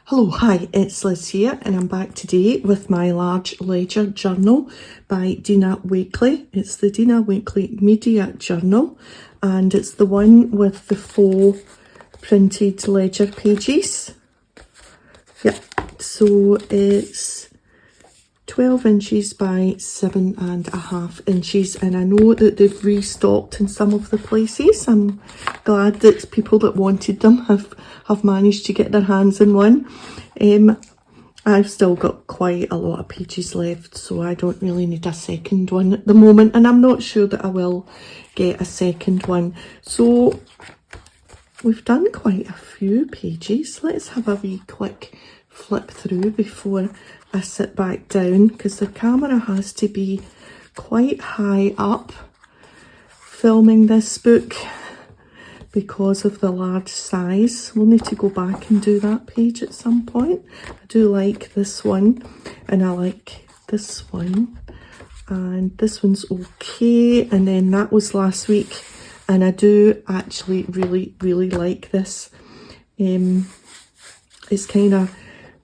Hello, hi, it's Liz here and I'm back today with my large ledger journal by Dina Wakley. It's the Dina Wakley Media Journal and it's the one with the faux printed ledger pages. Yep, so it's 12 inches by 7.5 inches and I know that they've restocked in some of the places. I'm glad that people that wanted them have managed to get their hands in one. I've still got quite a lot of pages left, so I don't really need a second one at the moment, and I'm not sure that I will get a second one. So we've done quite a few pages. Let's have a wee quick flip through before I sit back down, because the camera has to be quite high up filming this book because of the large size. We'll need to go back and do that page at some point. I do like this one and I like this one, and this one's okay, and then that was last week, and I do actually really like this. It's kind of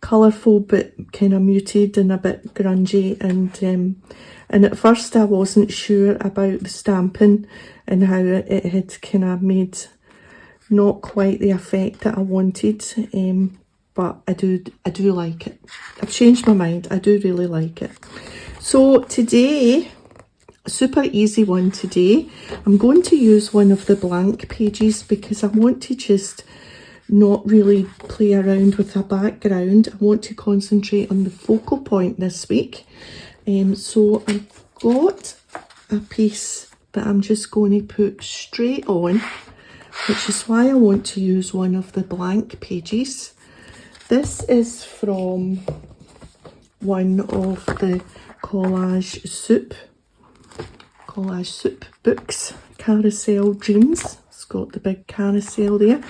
colourful but kind of muted and a bit grungy, and at first I wasn't sure about the stamping and how it had kind of made not quite the effect that I wanted, but I do like it. I've changed my mind. I do really like it. So today, a super easy one today. I'm going to use one of the blank pages because I want to just not really play around with a background. I want to concentrate on the focal point this week. So I've got a piece that I'm just going to put straight on, which is why I want to use one of the blank pages. This is from one of the collage soup books, Carousel Dreams. It's got the big carousel there.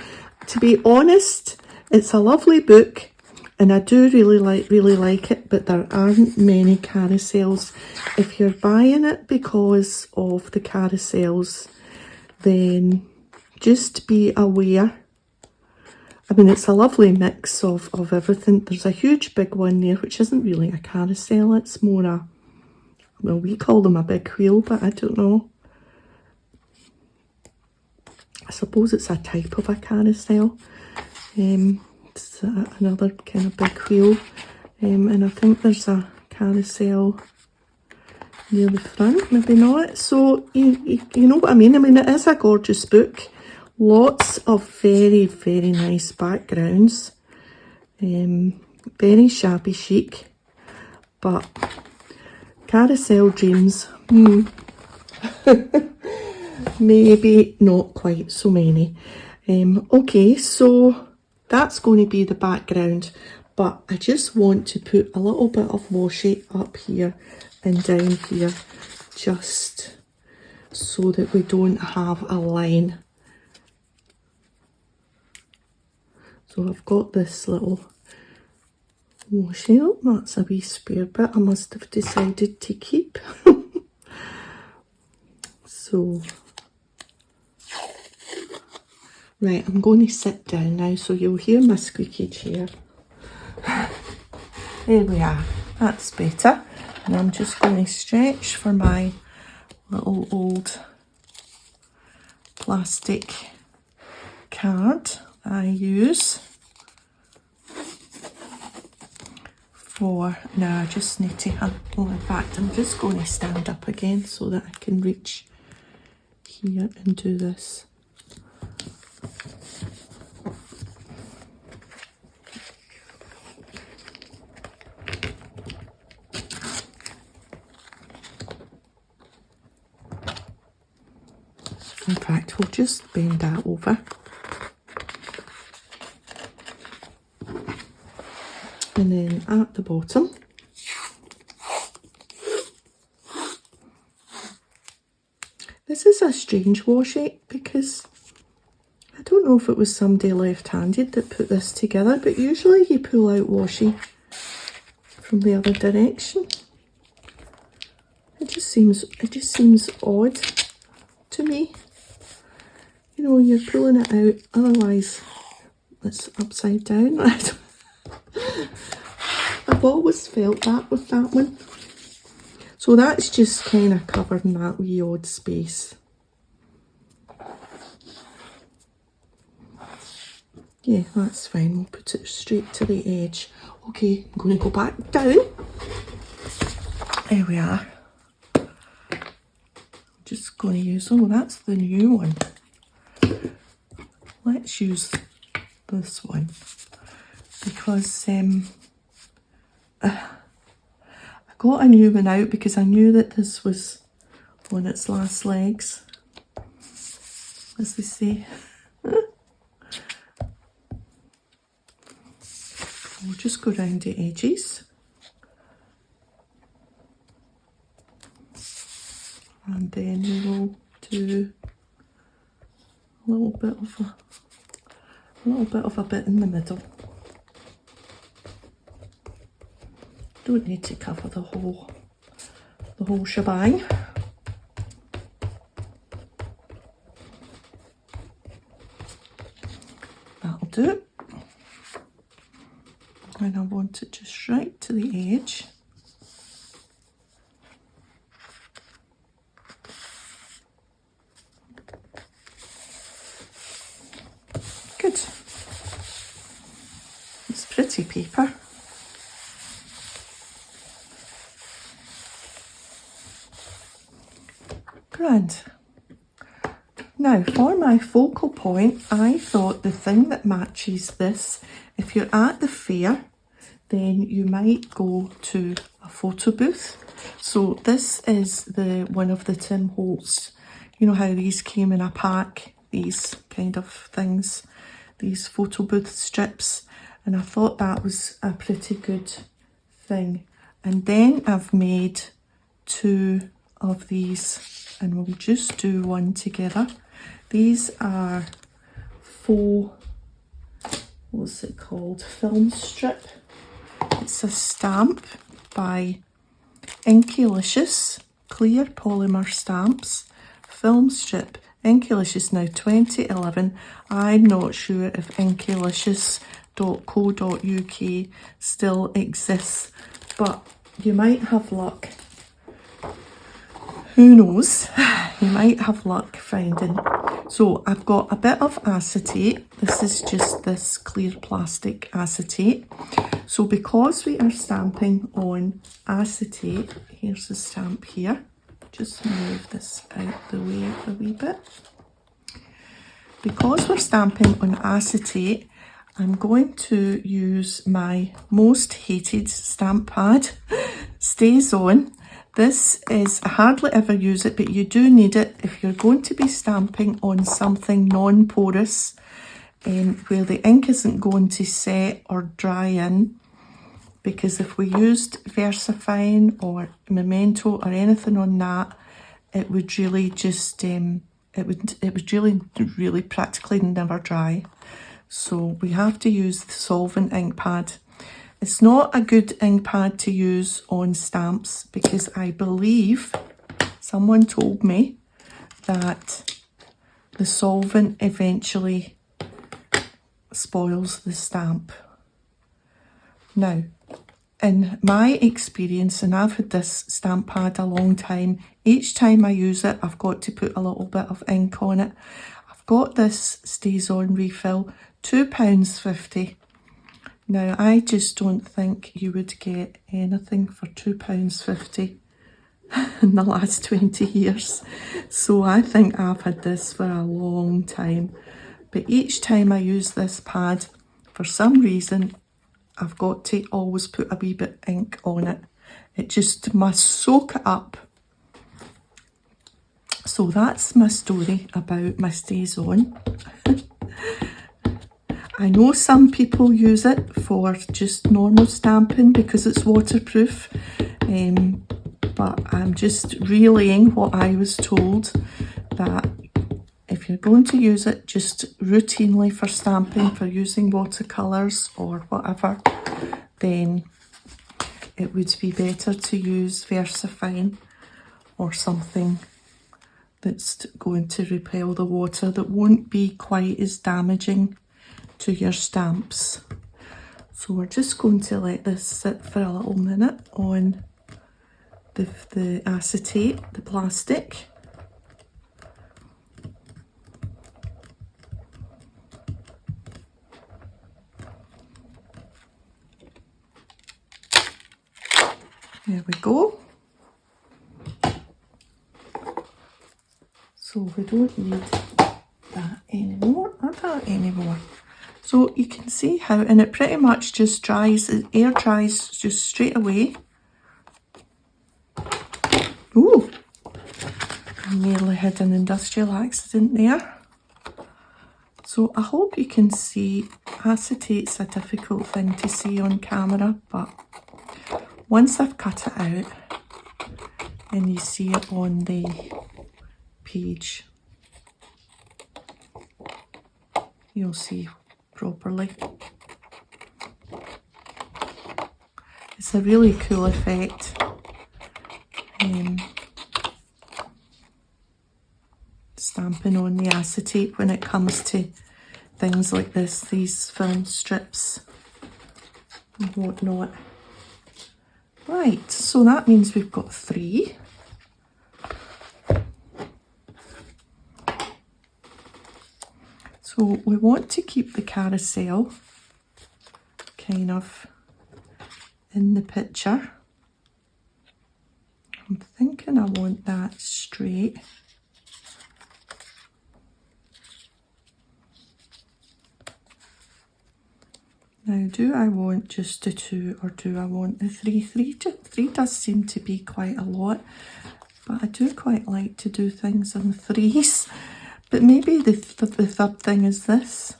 To be honest, it's a lovely book and I do really like it, but there aren't many carousels. If you're buying it because of the carousels, then just be aware. I mean, it's a lovely mix of everything. There's a huge big one there, which isn't really a carousel. It's more a, well, we call them a big wheel, but I don't know. I suppose it's a type of a carousel. It's another kind of big wheel. And I think there's a carousel near the front, maybe not. So, you know what I mean? I mean, it is a gorgeous book. Lots of very nice backgrounds. Very shabby chic. But Carousel Dreams, maybe not quite so many. Okay, so that's going to be the background, but I just want to put a little bit of washi up here and down here, just so that we don't have a line. So I've got this little washi. Oh, that's a wee spare bit I must have decided to keep. So, right, I'm going to sit down now so you'll hear my squeaky chair. There we are, that's better. And I'm just going to stretch for my little old plastic card I use for, now I just need to have, well, in fact I'm just going to stand up again so that I can reach here and do this. In fact, we'll just bend that over. And then at the bottom, this is a strange washi because I don't know if it was somebody left-handed that put this together, but usually you pull out washi from the other direction. It just seems odd to me. You know, you're pulling it out, otherwise it's upside down. I've always felt that with that one. So that's just kind of covering that wee odd space. Yeah, that's fine. We'll put it straight to the edge. Okay, I'm going to go back down. There we are. Just going to use, oh, that's the new one. Let's use this one because I got a new one out because I knew that this was on its last legs, as they say. We'll just go round the edges. And then we will do a little bit of a bit in the middle. Don't need to cover the whole shebang. That'll do. And I want it just right to the edge. Good. It's pretty paper. Grand. Now for my focal point, I thought the thing that matches this, if you're at the fair, then you might go to a photo booth. So this is one of the Tim Holtz, you know how these came in a pack, these kind of things, these photo booth strips, and I thought that was a pretty good thing. And then I've made 2 of these, and we'll just do one together. These are faux, what's it called, film strip. It's a stamp by Inkylicious, clear polymer stamps, film strip, Inkylicious, now 2011. I'm not sure if inkylicious.co.uk still exists, but you might have luck. Who knows? You might have luck finding. So I've got a bit of acetate. This is just this clear plastic acetate. So because we are stamping on acetate, here's the stamp here. Just move this out the way a wee bit. Because we're stamping on acetate, I'm going to use my most hated stamp pad, Stays On. This is, I hardly ever use it, but you do need it if you're going to be stamping on something non-porous, where the ink isn't going to set or dry in. Because if we used VersaFine or Memento or anything on that, it would really just, it would really practically never dry. So we have to use the solvent ink pad. It's not a good ink pad to use on stamps because I believe someone told me that the solvent eventually spoils the stamp. Now, in my experience, and I've had this stamp pad a long time, each time I use it, I've got to put a little bit of ink on it. I've got this Stays On refill, £2.50. Now, I just don't think you would get anything for £2.50 in the last 20 years. So I think I've had this for a long time. But each time I use this pad, for some reason, I've got to always put a wee bit of ink on it. It just must soak it up. So that's my story about my Stays On. I know some people use it for just normal stamping because it's waterproof, but I'm just relaying what I was told, that if you're going to use it just routinely for stamping, for using watercolours or whatever, then it would be better to use VersaFine or something that's going to repel the water, that won't be quite as damaging to your stamps. So we're just going to let this sit for a little minute on the acetate, the plastic. There we go. So we don't need that anymore, or that anymore. So you can see how, and it pretty much just dries, it air dries just straight away. Ooh, I nearly had an industrial accident there. So I hope you can see, acetate's a difficult thing to see on camera, but once I've cut it out and you see it on the page, you'll see properly. It's a really cool effect. Stamping on the acetate when it comes to things like this, these film strips and whatnot. Right, so that means we've got 3. So we want to keep the carousel kind of in the picture. I'm thinking I want that straight. Now, do I want just the 2 or do I want the 3? 3 does seem to be quite a lot, but I do quite like to do things in 3s. But maybe the third thing is this.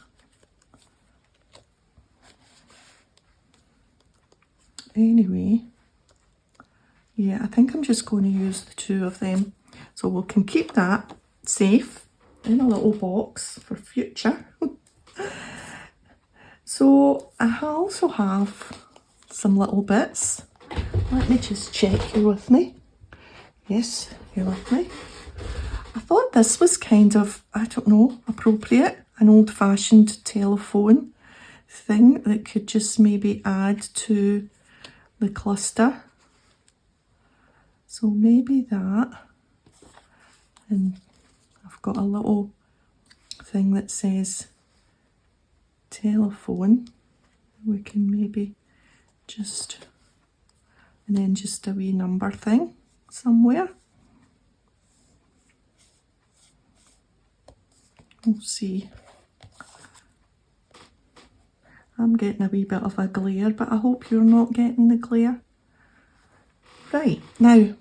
Anyway, yeah, I think I'm just going to use the 2 of them. So we can keep that safe in a little box for future. So I also have some little bits. Let me just check you're with me. Yes, you're with me. I thought this was kind of, I don't know, appropriate. An old-fashioned telephone thing that could just maybe add to the cluster. So maybe that. And I've got a little thing that says telephone. We can maybe just, and then just a wee number thing somewhere. We'll see. I'm getting a wee bit of a glare, but I hope you're not getting the glare. Right, now,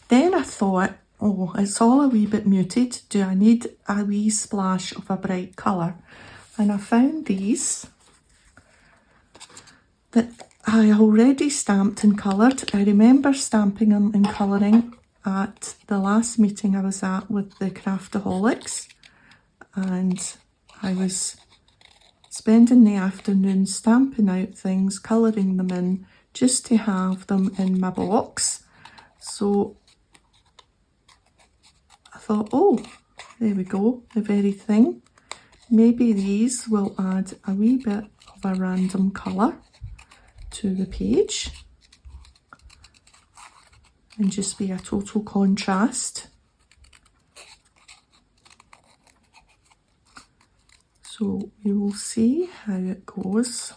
then I thought, oh, it's all a wee bit muted. Do I need a wee splash of a bright colour? And I found these that I already stamped and coloured. I remember stamping them and colouring at the last meeting I was at with the Craftaholics. And I was spending the afternoon stamping out things, colouring them in, just to have them in my box. So I thought, oh, there we go, the very thing. Maybe these will add a wee bit of a random colour to the page and just be a total contrast. So we will see how it goes.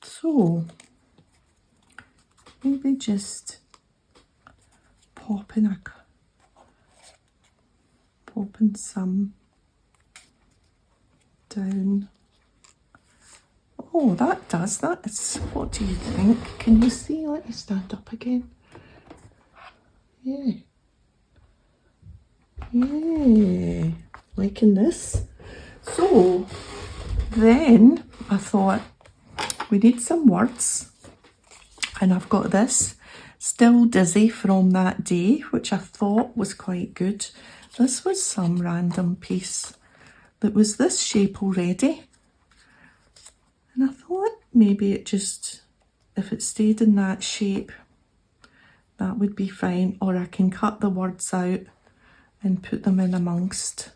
So maybe just popping some down. Oh, that does. That is, what do you think? Can you see? Let me stand up again. Yeah. Yeah. Liking this. So then I thought we need some words. And I've got this. Still Dizzy from that day, which I thought was quite good. This was some random piece that was this shape already. And I thought maybe it just, if it stayed in that shape, that would be fine. Or I can cut the words out and put them in amongst.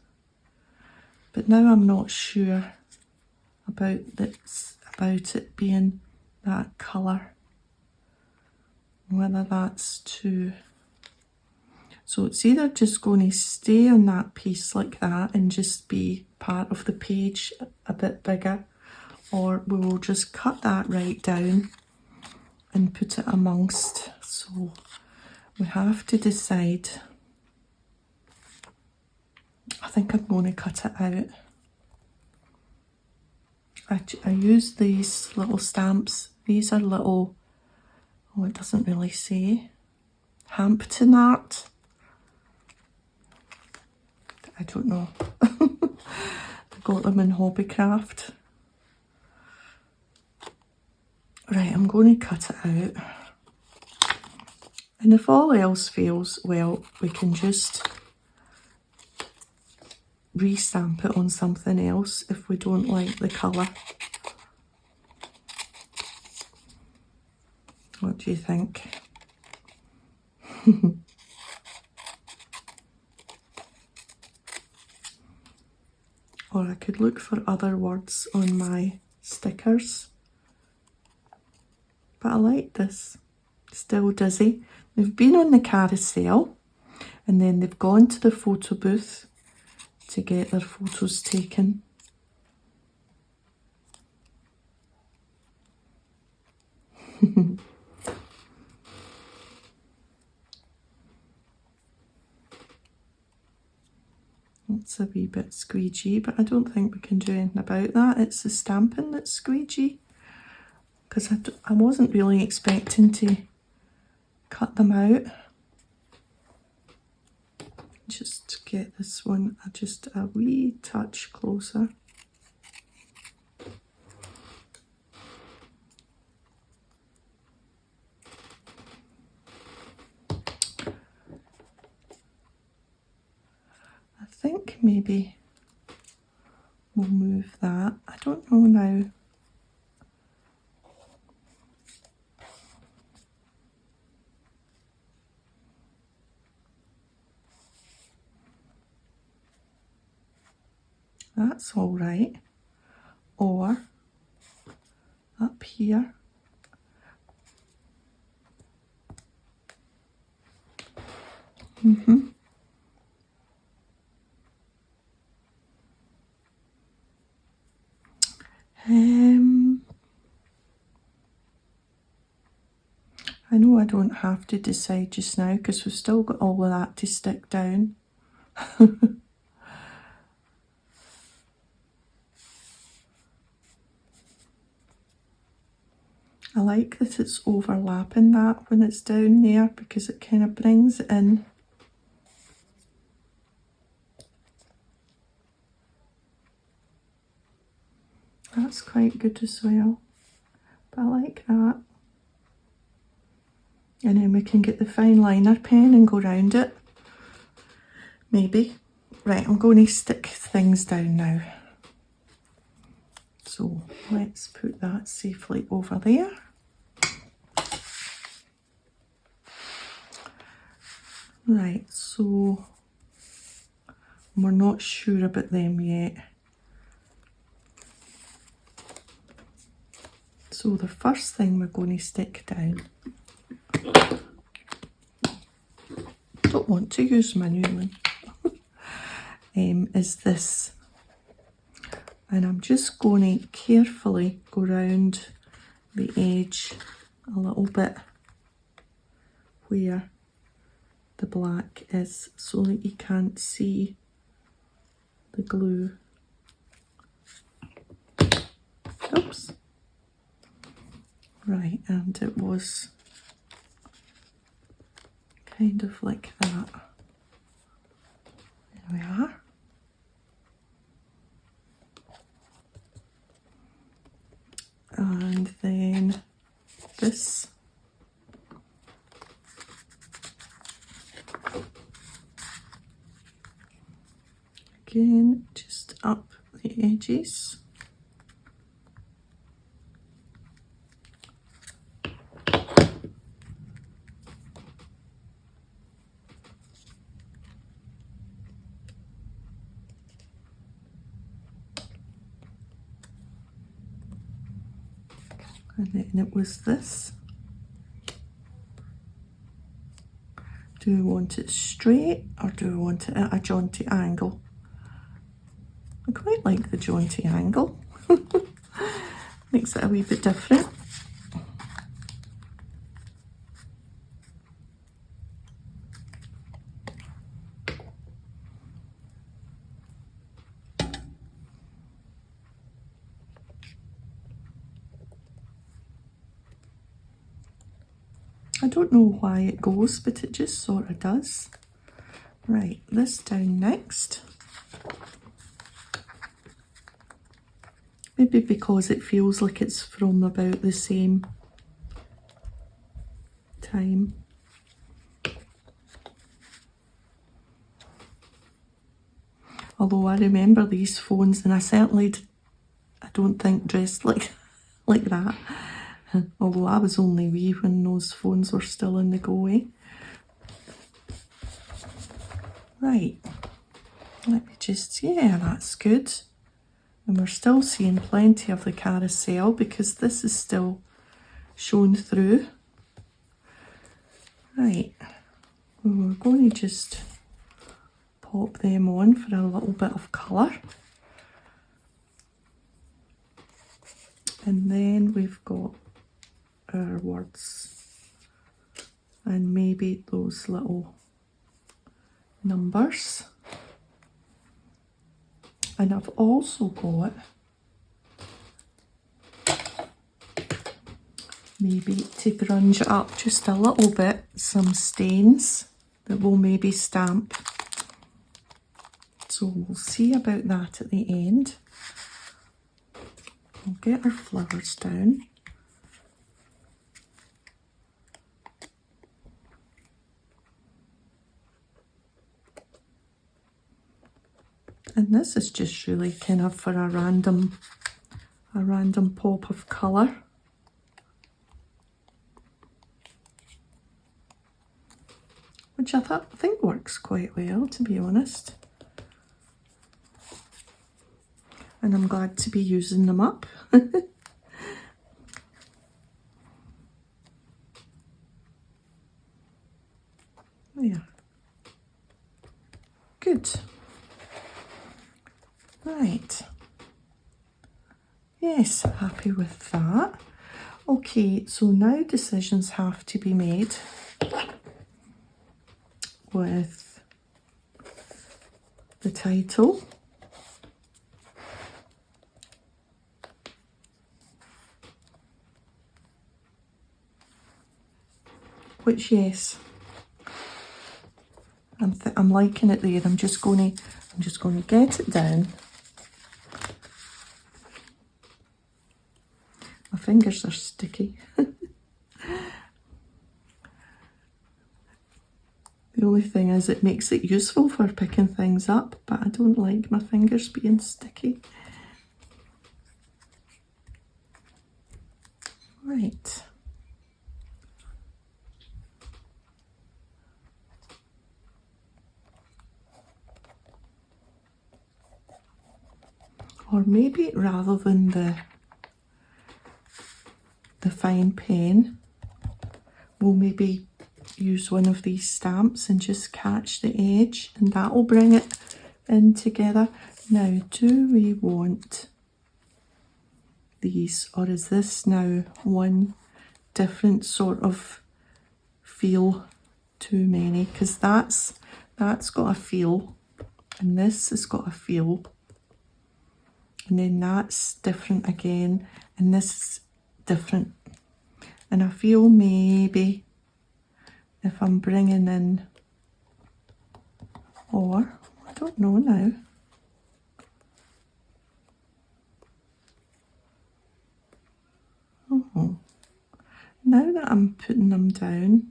But now I'm not sure about it being that colour, whether that's too. So it's either just going to stay on that piece like that and just be part of the page a bit bigger, or we will just cut that right down and put it amongst. So we have to decide. I think I'm going to cut it out. I use these little stamps. These are little, oh, it doesn't really say, Hampton art. I don't know. I got them in Hobbycraft. Right, I'm going to cut it out. And if all else fails, well, we can just re-stamp it on something else if we don't like the colour. What do you think? Or I could look for other words on my stickers. But I like this. Still dizzy. They've been on the carousel and then they've gone to the photo booth to get their photos taken. It's a wee bit squeegee, but I don't think we can do anything about that. It's the stamping that's squeegee, because I wasn't really expecting to cut them out. Just get this one just a wee touch closer. I think maybe we'll move that. I don't know now. That's all right. Or up here. I know I don't have to decide just now because we've still got all of that to stick down. I like that it's overlapping that when it's down there because it kind of brings it in. That's quite good as well. But I like that. And then we can get the fine liner pen and go round it. Maybe. Right, I'm going to stick things down now. So let's put that safely over there. Right, so we're not sure about them yet. So the first thing we're going to stick down, don't want to use my new one, is this. And I'm just going to carefully go round the edge a little bit where the black is so that you can't see the glue. Oops. Right, and it was kind of like that. There we are. And then this. Again, just up the edges. And then it was this. Do we want it straight or do we want it at a jaunty angle? I quite like the jaunty angle. Makes it a wee bit different. I don't know why it goes, but it just sort of does. Right, this down next. Maybe because it feels like it's from about the same time. Although I remember these phones, and I certainly, I don't think dressed like that. Although I was only wee when those phones were still in the go, eh? Right, let me just, yeah, that's good. And we're still seeing plenty of the carousel because this is still shown through. Right, we're going to just pop them on for a little bit of colour. And then we've got our words and maybe those little numbers. And I've also got maybe to grunge it up just a little bit, some stains that we'll maybe stamp. So we'll see about that at the end. We'll get our flowers down. And this is just really kind of for a random pop of colour. Which I think works quite well, to be honest. And I'm glad to be using them up. There. Good. Right. Yes, happy with that. Okay, so now decisions have to be made with the title. Which, yes, I'm liking it there. I'm just going to get it down. My fingers are sticky. The only thing is it makes it useful for picking things up, but I don't like my fingers being sticky. Right. Or maybe rather than the fine pen, we'll maybe use one of these stamps and just catch the edge, and that will bring it in together. Now, do we want these, or is this now one different sort of feel too many? Because that's got a feel, and this has got a feel, and then that's different again, and this is different. And I feel maybe if I'm bringing in, or I don't know now. Oh, now that I'm putting them down,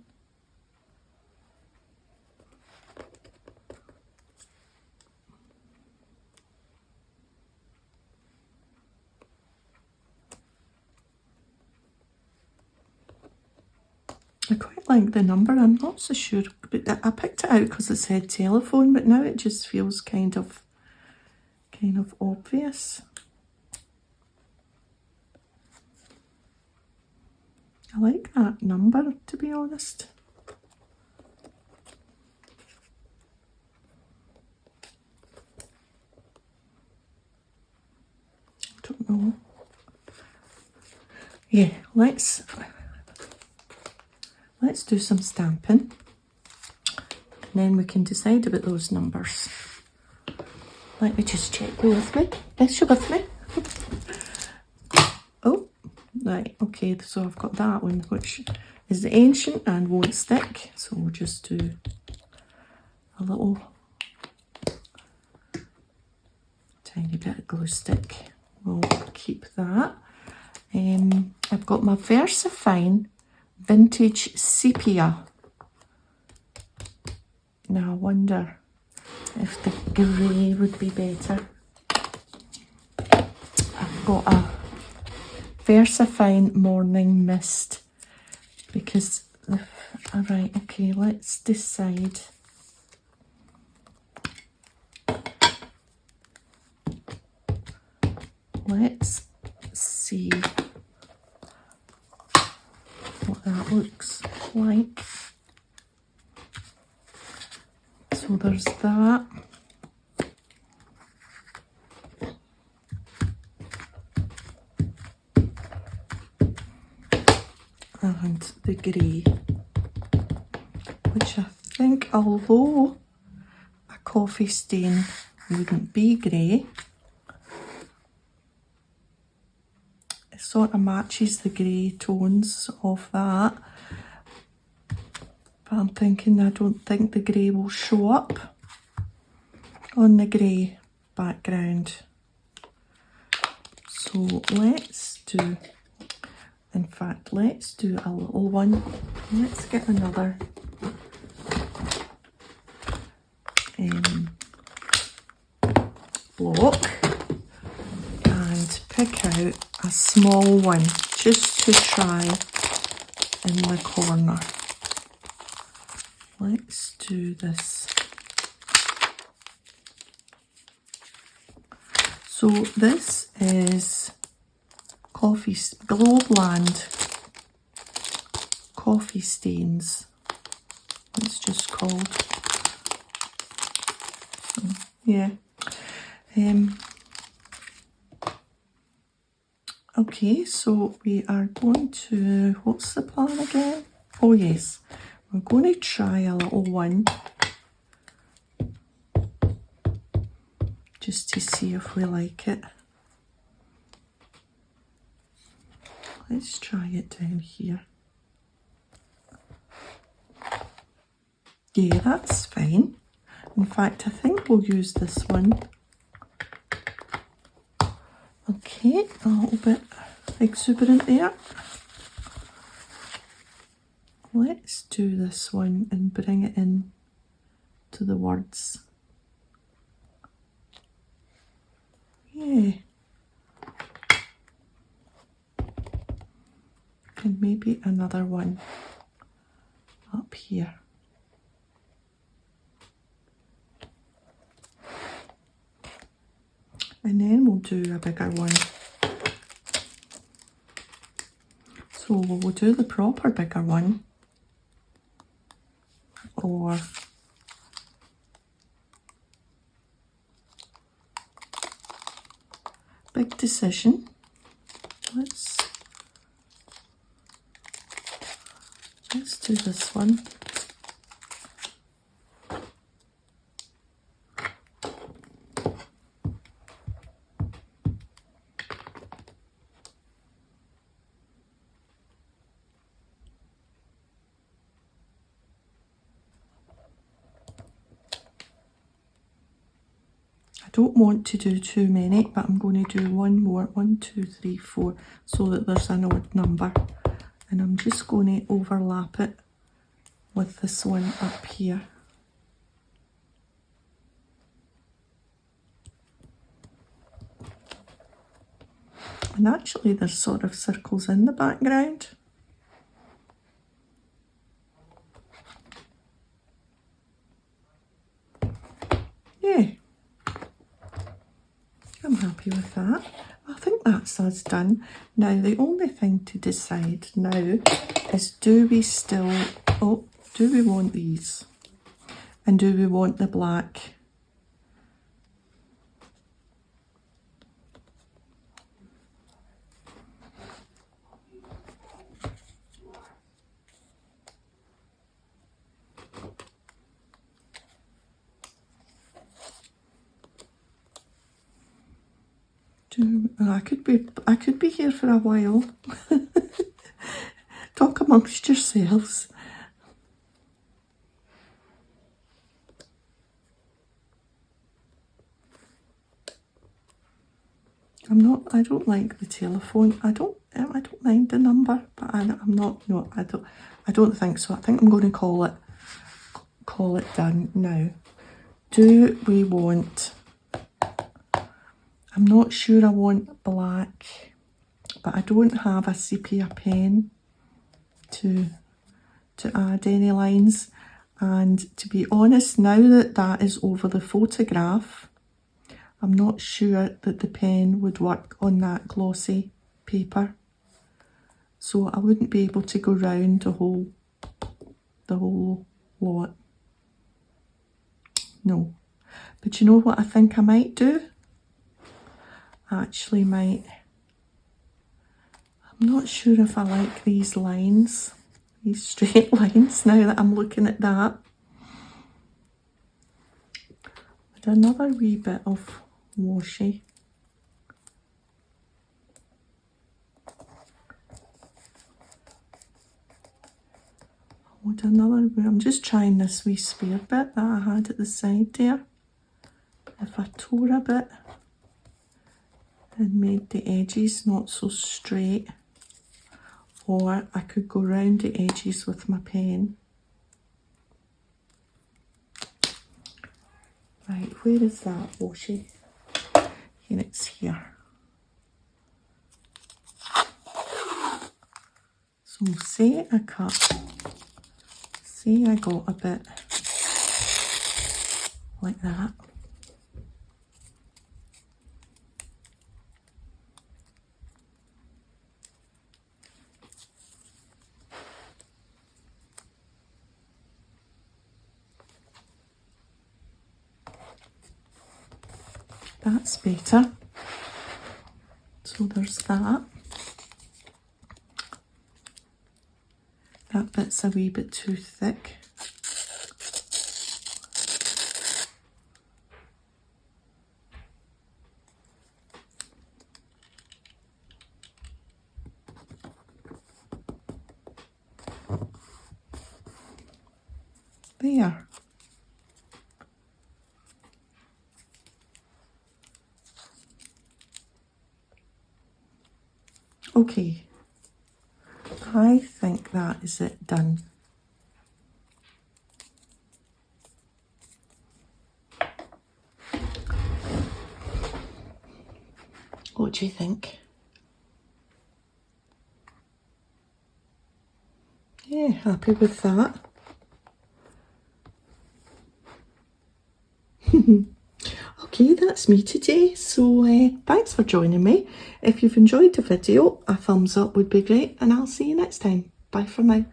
I quite like the number. I'm not so sure, but I picked it out because it said telephone, but now it just feels kind of obvious. I like that number, to be honest. I don't know. Yeah, let's do some stamping. And then we can decide about those numbers. Let me just check you with me. Is you with me? Oh, right, okay, so I've got that one, which is the ancient and won't stick. So we'll just do a little tiny bit of glue stick. We'll keep that. I've got my VersaFine Vintage Sepia. Now I wonder if the grey would be better. I've got a VersaFine Morning Mist because, alright, okay, let's decide. Let's see what that looks like. So there's that. And the grey, which I think, although a coffee stain wouldn't be grey, it sort of matches the grey tones of that. But I'm thinking I don't think the grey will show up on the grey background. So let's do, in fact, let's do a little one. Let's get another block and pick out a small one just to try in the corner. Let's do this. So this is Globeland Coffee Stains, it's just called. So, yeah. Okay, so we are going to, what's the plan again? Oh yes, we're going to try a little one just to see if we like it. Let's try it down here. Yeah, that's fine. In fact, I think we'll use this one. Okay, a little bit exuberant there. Let's do this one and bring it in to the words. Yeah. And maybe another one up here. And then we'll do a bigger one. So we'll do the proper bigger one. Or big decision. Let's do this one. I don't want to do too many, but I'm going to do one more, 1, 2, 3, 4, so that there's an odd number. And I'm just going to overlap it with this one up here. And actually there's sort of circles in the background. Yeah. I'm happy with that. I think that's us done. Now the only thing to decide now is, do we still, oh, do we want these? And do we want the black? I could be here for a while. Talk amongst yourselves. I don't like the telephone. I don't mind the number, but I don't think so. I think I'm going to call it done now. Do we want, I'm not sure I want black, but I don't have a sepia pen to add any lines. And to be honest, now that is over the photograph, I'm not sure that the pen would work on that glossy paper. So I wouldn't be able to go round the whole lot. No. But you know what I think I might do? I'm not sure if I like these lines, these straight lines, now that I'm looking at that. With another wee bit of washi. I'm just trying this wee spare bit that I had at the side there. If I tore a bit and made the edges not so straight, or I could go round the edges with my pen. Right, where is that washi? Here, it's here. So say I got a bit like that. That's better. So there's that. That bit's a wee bit too thick. There. Okay, I think that is it done. What do you think? Yeah, happy with that. Okay, that's me today. So thanks for joining me. If you've enjoyed the video, a thumbs up would be great, and I'll see you next time. Bye for now.